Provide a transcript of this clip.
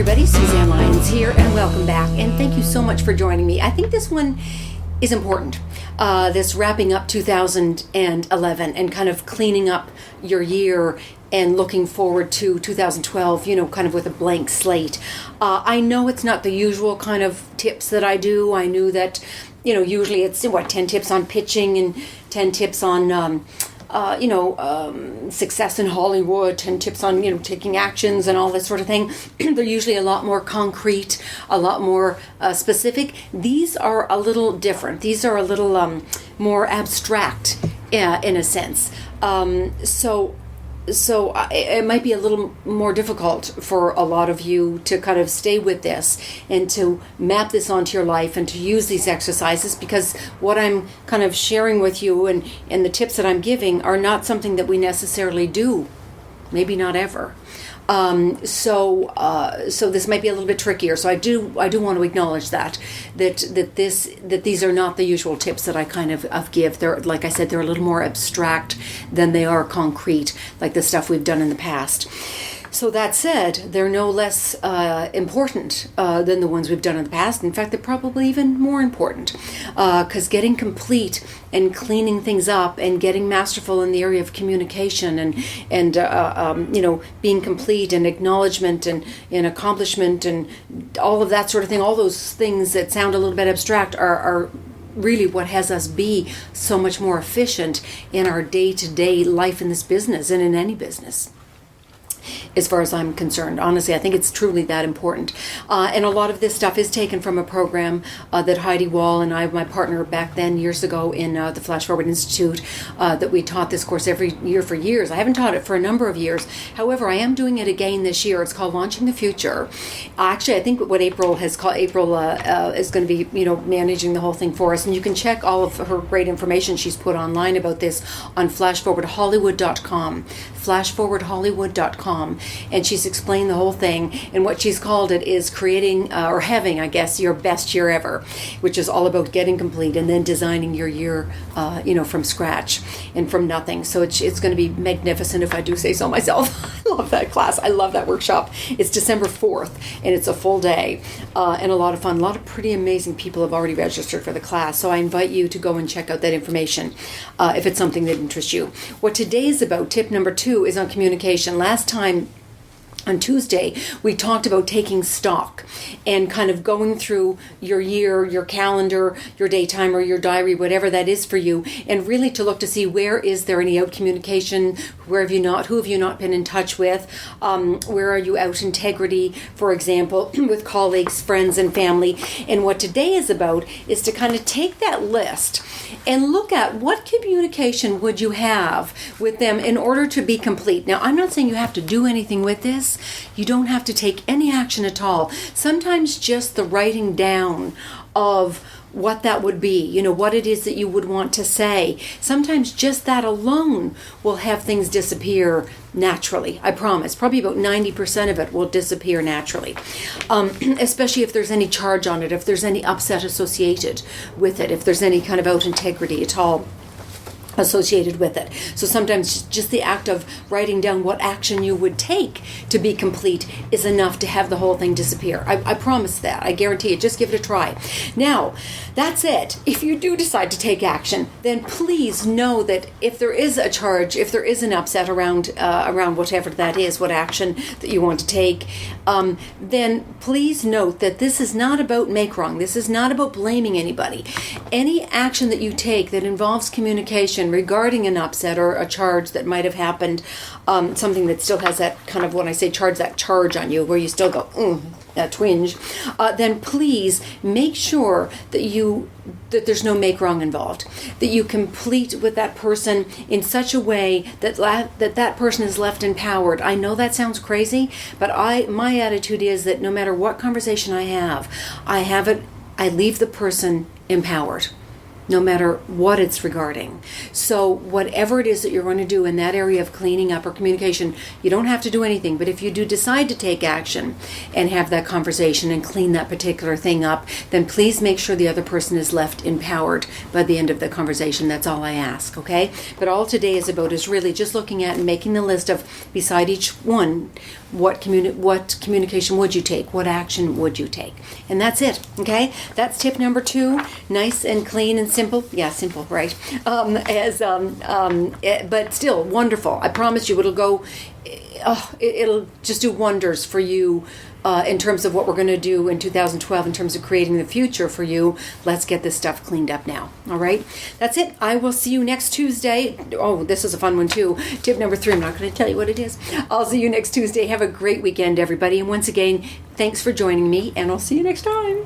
everybody, Suzanne Lyons here, and welcome back, and thank you so much for joining me. I think this one is important, this wrapping up 2011 and kind of cleaning up your year and looking forward to 2012, kind of with a blank slate. I know it's not the usual kind of tips that I do. I knew that, usually it's, 10 tips on pitching and 10 tips on success in Hollywood, 10 tips on, taking actions and all that sort of thing. They're usually a lot more concrete, a lot more specific. These are a little different. These are a little more abstract in a sense. So it might be a little more difficult for a lot of you to kind of stay with this and to map this onto your life and to use these exercises, because what I'm kind of sharing with you and the tips that I'm giving are not something that we necessarily do, maybe not ever. So this might be a little bit trickier. So I do want to acknowledge that these are not the usual tips that I kind of give. They're, like I said, they're a little more abstract than they are concrete, like the stuff we've done in the past. So that said, they're no less important than the ones we've done in the past. In fact, they're probably even more important, because getting complete and cleaning things up and getting masterful in the area of communication and being complete and acknowledgement and accomplishment and all of that sort of thing, all those things that sound a little bit abstract are really what has us be so much more efficient in our day-to-day life in this business and in any business. As far as I'm concerned, honestly, I think it's truly that important. And a lot of this stuff is taken from a program that Heidi Wall and I, my partner back then years ago in the Flash Forward Institute, that we taught this course every year for years. I haven't taught it for a number of years. However, I am doing it again this year. It's called Launching the Future. Actually, I think what April is going to be, managing the whole thing for us. And you can check all of her great information she's put online about this on flashforwardhollywood.com. flashforwardhollywood.com. And she's explained the whole thing, and what she's called it is creating or having, I guess, your best year ever, which is all about getting complete and then designing your year from scratch and from nothing. So it's going to be magnificent, if I do say so myself. I love that class. I love that workshop. It's December 4th, and it's a full day and a lot of fun. A lot of pretty amazing people have already registered for the class, so I invite you to go and check out that information if it's something that interests you. What today is about, tip number 2, is on communication. Last time on Tuesday, we talked about taking stock and kind of going through your year, your calendar, your daytime, or your diary, whatever that is for you, and really to look to see where is there any out communication, who have you not been in touch with, where are you out integrity, for example, with colleagues, friends, and family. And what today is about is to kind of take that list and look at what communication would you have with them in order to be complete. Now, I'm not saying you have to do anything with this. You don't have to take any action at all. Sometimes just the writing down of what that would be, what it is that you would want to say. Sometimes just that alone will have things disappear naturally. I promise. Probably about 90% of it will disappear naturally, especially if there's any charge on it, if there's any upset associated with it, if there's any kind of out integrity at all associated with it. So sometimes just the act of writing down what action you would take to be complete is enough to have the whole thing disappear. I promise that. I guarantee it. Just give it a try. Now, that's it. If you do decide to take action, then please know that if there is a charge, if there is an upset around whatever that is, what action that you want to take, then please note that this is not about make wrong. This is not about blaming anybody. Any action that you take that involves communication regarding an upset or a charge that might have happened, something that still has that kind of, when I say charge, that charge on you, where you still go, that twinge, then please make sure that there's no make wrong involved, that you complete with that person in such a way that that person is left empowered. I know that sounds crazy, but my attitude is that no matter what conversation I leave the person empowered. no matter what it's regarding. So whatever it is that you're going to do in that area of cleaning up or communication, you don't have to do anything. But if you do decide to take action and have that conversation and clean that particular thing up, then please make sure the other person is left empowered by the end of the conversation. That's all I ask, okay? But all today is about is really just looking at and making the list of, beside each one, what communication would you take? What action would you take? And that's it, okay? That's tip number 2. Nice and clean and simple. Yeah, simple, right? But still wonderful. I promise you, it'll just do wonders for you in terms of what we're going to do in 2012 in terms of creating the future for you. Let's get this stuff cleaned up now. All right? That's it. I will see you next Tuesday. Oh, this is a fun one too. Tip number 3. I'm not going to tell you what it is. I'll see you next Tuesday. Have a great weekend, everybody. And once again, thanks for joining me, and I'll see you next time.